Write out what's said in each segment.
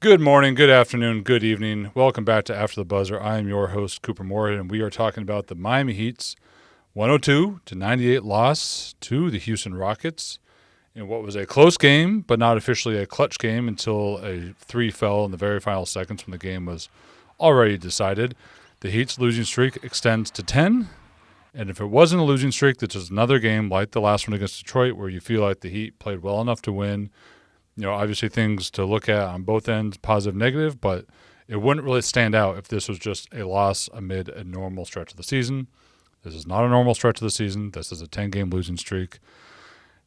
Good morning, good afternoon, good evening. Welcome back to After the Buzzer. I am your host, Couper Moorhead, and we are talking about the Miami Heat's 102-98 loss to the Houston Rockets in what was a close game, but not officially a clutch game until a three fell in the very final seconds when the game was already decided. The Heat's losing streak extends to 10, and if it wasn't a losing streak, this is another game like the last one against Detroit where you feel like the Heat played well enough to win. You know, obviously things to look at on both ends, positive, negative, but it wouldn't really stand out if this was just a loss amid a normal stretch of the season. This is not a normal stretch of the season. This is a 10-game losing streak.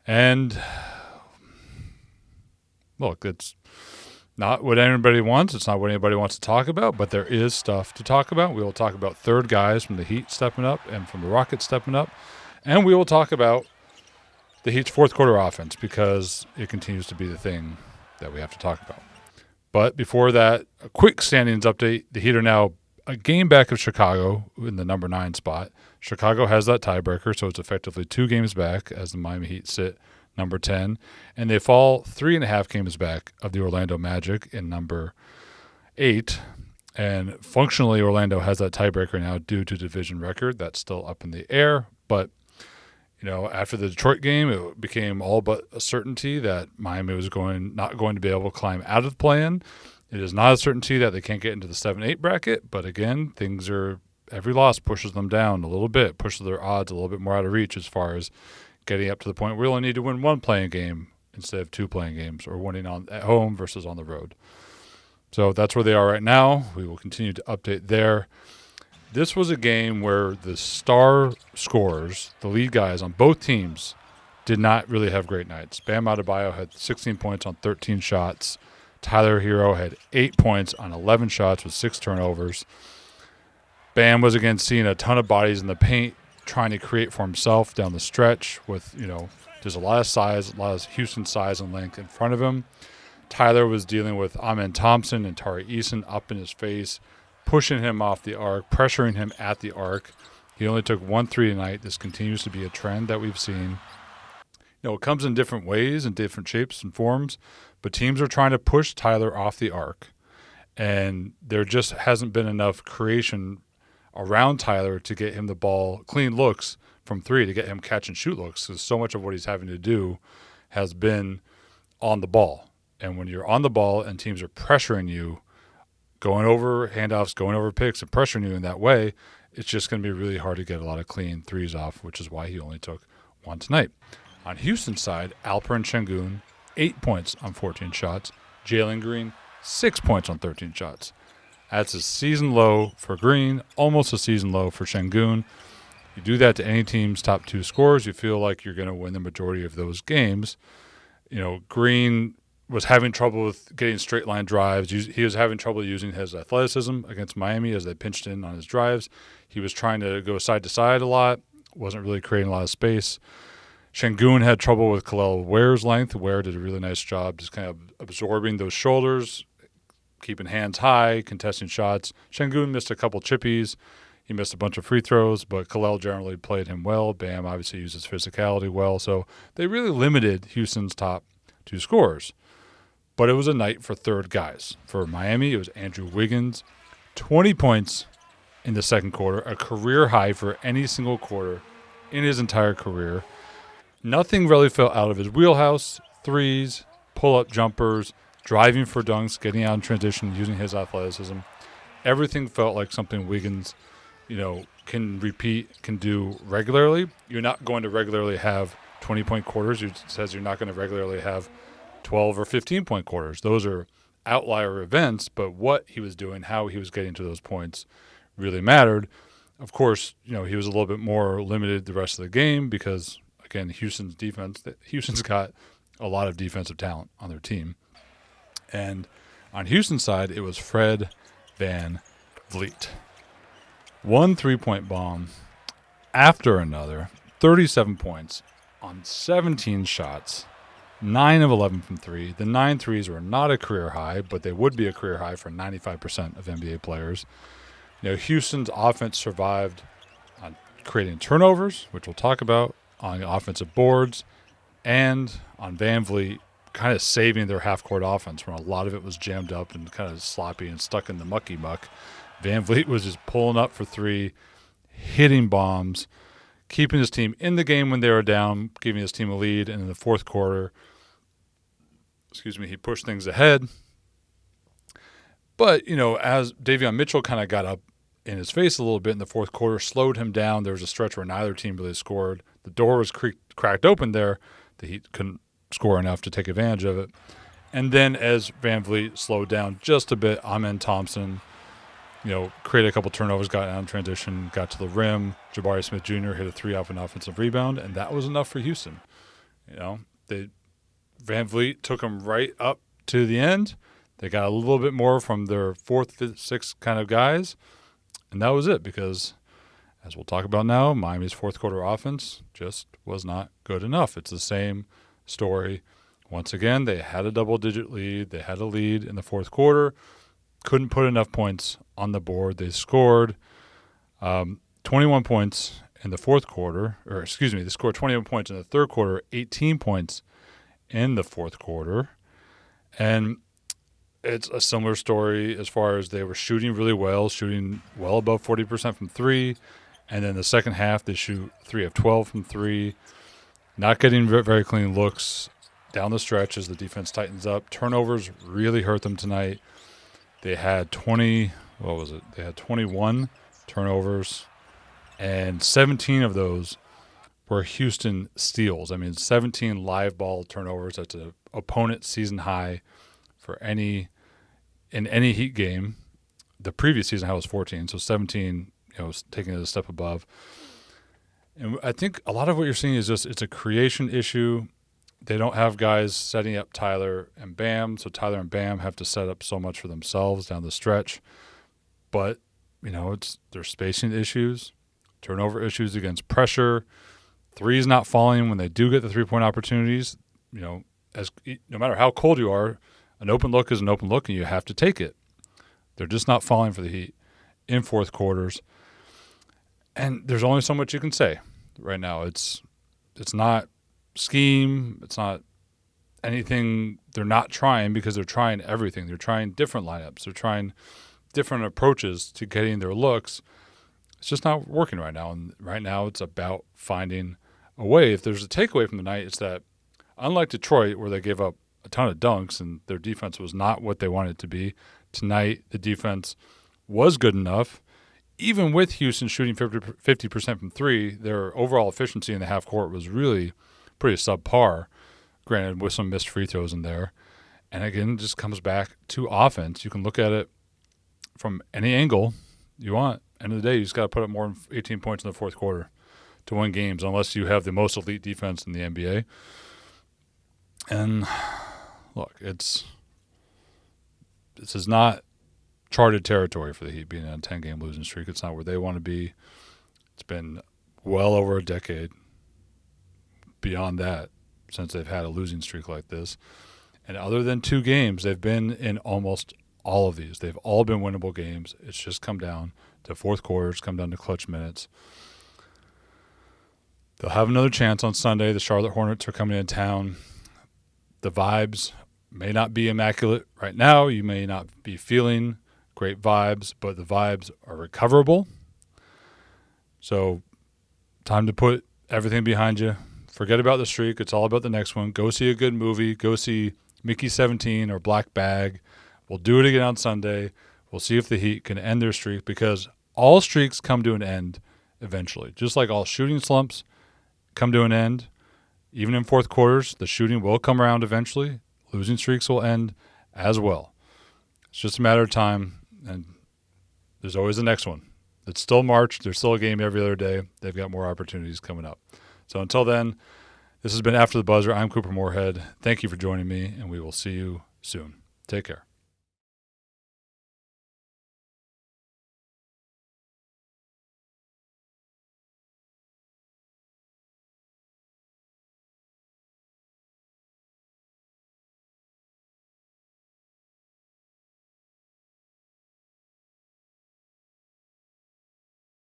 And, look, it's not what anybody wants. It's not what anybody wants to talk about, but there is stuff to talk about. We will talk about third guys from the Heat stepping up and from the Rockets stepping up. And we will talk about the Heat's fourth quarter offense because it continues to be the thing that we have to talk about. But before that, a quick standings update. The Heat are now a game back of Chicago in the number 9 spot. Chicago has that tiebreaker, so it's effectively 2 games back as the Miami Heat sit number 10. And they fall 3.5 games back of the Orlando Magic in number 8. And functionally, Orlando has that tiebreaker now due to division record. That's still up in the air, but you know, after the Detroit game, it became all but a certainty that Miami was not going to be able to climb out of the play-in. It is not a certainty that they can't get into the 7-8 bracket, but again, every loss pushes them down a little bit, pushes their odds a little bit more out of reach as far as getting up to the point where we only need to win one playing game instead of 2 playing games, or winning at home versus on the road. So that's where they are right now. We will continue to update there. This was a game where the star scorers, the lead guys on both teams, did not really have great nights. Bam Adebayo had 16 points on 13 shots. Tyler Hero had 8 points on 11 shots with 6 turnovers. Bam was again seeing a ton of bodies in the paint, trying to create for himself down the stretch with, there's a lot of size, a lot of Houston size and length in front of him. Tyler was dealing with Amen Thompson and Tari Eason up in his face, pushing him off the arc, pressuring him at the arc. He only took 1 3 tonight. This continues to be a trend that we've seen. It comes in different ways and different shapes and forms, but teams are trying to push Tyler off the arc. And there just hasn't been enough creation around Tyler to get him the ball, clean looks from 3, to get him catch and shoot looks, because so much of what he's having to do has been on the ball. And when you're on the ball and teams are pressuring you, going over handoffs, going over picks, and pressuring you in that way, it's just going to be really hard to get a lot of clean threes off, which is why he only took 1 tonight. On Houston's side, Alperen Sengun, 8 points on 14 shots. Jalen Green, 6 points on 13 shots. That's a season low for Green, almost a season low for Sengun. You do that to any team's top 2 scorers, you feel like you're going to win the majority of those games. Green was having trouble with getting straight line drives. He was having trouble using his athleticism against Miami as they pinched in on his drives. He was trying to go side to side a lot, wasn't really creating a lot of space. Sengun had trouble with Kel'el Ware's length. Ware did a really nice job just kind of absorbing those shoulders, keeping hands high, contesting shots. Sengun missed a couple chippies. He missed a bunch of free throws, but Kel'el generally played him well. Bam obviously uses physicality well. So they really limited Houston's top 2 scorers. But it was a night for third guys. For Miami, it was Andrew Wiggins, 20 points in the second quarter, a career high for any single quarter in his entire career. Nothing really fell out of his wheelhouse. Threes, pull-up jumpers, driving for dunks, getting out in transition, using his athleticism. Everything felt like something Wiggins, can repeat, can do regularly. You're not going to regularly have 20-point quarters. It says you're not going to regularly have 12 or 15-point quarters. Those are outlier events, but what he was doing, how he was getting to those points really mattered. Of course, he was a little bit more limited the rest of the game because, again, Houston's got a lot of defensive talent on their team. And on Houston's side, it was Fred VanVleet. 1 3-point bomb after another, 37 points on 17 shots. 9 of 11 from 3. The 9 threes were not a career high, but they would be a career high for 95% of NBA players. Houston's offense survived on creating turnovers, which we'll talk about, on offensive boards, and on VanVleet kind of saving their half-court offense when a lot of it was jammed up and kind of sloppy and stuck in the mucky muck. VanVleet was just pulling up for three, hitting bombs, keeping his team in the game when they were down, giving his team a lead. And in the fourth quarter, he pushed things ahead. But, as Davion Mitchell kind of got up in his face a little bit in the fourth quarter, slowed him down. There was a stretch where neither team really scored. The door was cracked open there. The Heat couldn't score enough to take advantage of it. And then as VanVleet slowed down just a bit, Amen Thompson, created a couple turnovers, got out in transition, got to the rim. Jabari Smith Jr. hit a three off an offensive rebound, and that was enough for Houston. VanVleet took them right up to the end. They got a little bit more from their fourth, fifth, sixth kind of guys, and that was it because, as we'll talk about now, Miami's fourth quarter offense just was not good enough. It's the same story. Once again, they had a double-digit lead. They had a lead in the fourth quarter. Couldn't put enough points on the board. They scored 21 points in the fourth quarter. They scored 21 points in the third quarter, 18 points in the fourth quarter. And it's a similar story as far as they were shooting really well, shooting well above 40% from three. And then the second half, they shoot 3 of 12 from three. Not getting very clean looks down the stretch as the defense tightens up. Turnovers really hurt them tonight. They had 21 turnovers, and 17 of those were Houston steals. 17 live ball turnovers. That's an opponent season high in any Heat game. The previous season high was 14, so 17, taking it a step above. And I think a lot of what you're seeing is just it's a creation issue. They don't have guys setting up Tyler and Bam, so Tyler and Bam have to set up so much for themselves down the stretch. But, there's spacing issues, turnover issues against pressure, threes not falling when they do get the three-point opportunities. No matter how cold you are, an open look is an open look, and you have to take it. They're just not falling for the Heat in fourth quarters. And there's only so much you can say right now. It's not scheme. It's not anything they're not trying because they're trying everything. They're trying different lineups. They're trying different approaches to getting their looks. It's just not working right now. And right now it's about finding a way. If there's a takeaway from the night, it's that unlike Detroit where they gave up a ton of dunks and their defense was not what they wanted it to be, tonight the defense was good enough. Even with Houston shooting 50% from three, their overall efficiency in the half court was really pretty subpar, granted with some missed free throws in there. And again, it just comes back to offense. You can look at it from any angle you want. End of the day, you just got to put up more than 18 points in the fourth quarter to win games, unless you have the most elite defense in the NBA. And look, this is not charted territory for the Heat being on a 10-game losing streak. It's not where they want to be. It's been well over a decade beyond that since they've had a losing streak like this. And other than 2 games, they've been in almost all of these. They've all been winnable games. It's just come down to fourth quarters, come down to clutch minutes. They'll have another chance on Sunday. The Charlotte Hornets are coming into town. The vibes may not be immaculate right now. You may not be feeling great vibes, but the vibes are recoverable. So time to put everything behind you. Forget about the streak. It's all about the next one. Go see a good movie. Go see Mickey 17 or Black Bag. We'll do it again on Sunday. We'll see if the Heat can end their streak, because all streaks come to an end eventually. Just like all shooting slumps come to an end. Even in fourth quarters, the shooting will come around eventually. Losing streaks will end as well. It's just a matter of time, and there's always the next one. It's still March. There's still a game every other day. They've got more opportunities coming up. So until then, this has been After the Buzzer. I'm Couper Moorhead. Thank you for joining me, and we will see you soon. Take care.